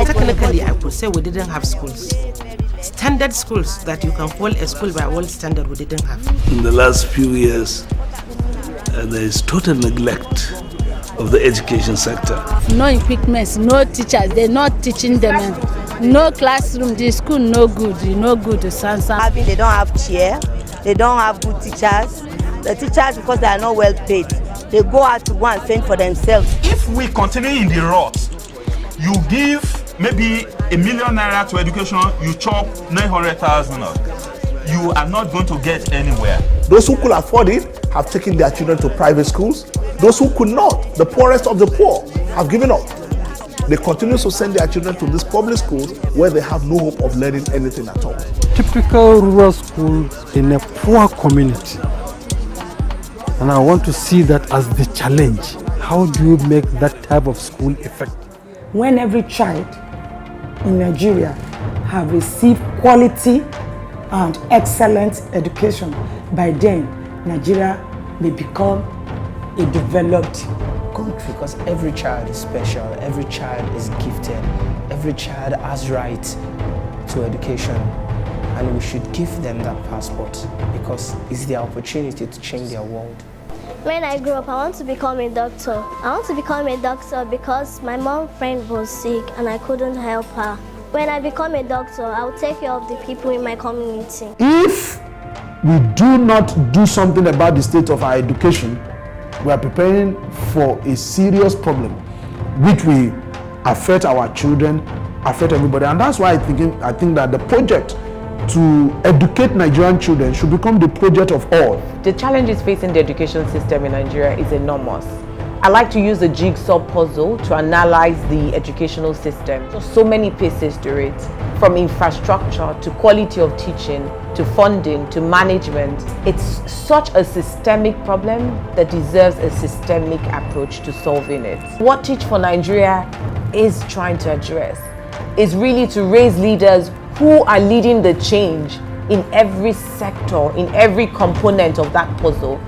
Technically, I could say we didn't have schools. Standard schools that you can call a school by world standard, we didn't have. In the last few years, there is total neglect of the education sector. No equipment, no teachers, they're not teaching them. No classroom, the school no good, no good. They don't have chair, they don't have good teachers. The teachers, because they are not well paid, they go out to go and fend for themselves. If we continue in the rot, you give maybe ₦1 million to education, you chop 900,000. You are not going to get anywhere. Those who could afford it have taken their children to private schools. Those who could not, the poorest of the poor, have given up. They continue to send their children to these public schools where they have no hope of learning anything at all. Typical rural school in a poor community. And I want to see that as the challenge. How do you make that type of school effective? When every child in Nigeria have received quality and excellent education, by then Nigeria may become a developed country. Because every child is special, every child is gifted, every child has right to education, and we should give them that passport because it's their opportunity to change their world. When I grow up, I want to become a doctor. I want to become a doctor because my mom's friend was sick and I couldn't help her. When I become a doctor, I'll take care of the people in my community. If we do not do something about the state of our education, we are preparing for a serious problem which will affect our children, affect everybody. And that's why I think that the project to educate Nigerian children should become the project of all. The challenges facing the education system in Nigeria is enormous. I like to use the jigsaw puzzle to analyze the educational system. So many pieces to it, from infrastructure to quality of teaching, to funding, to management. It's such a systemic problem that deserves a systemic approach to solving it. What Teach for Nigeria is trying to address is really to raise leaders who are leading the change in every sector, in every component of that puzzle,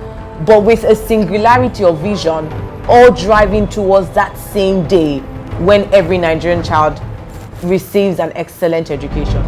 but with a singularity of vision, all driving towards that same day when every Nigerian child receives an excellent education.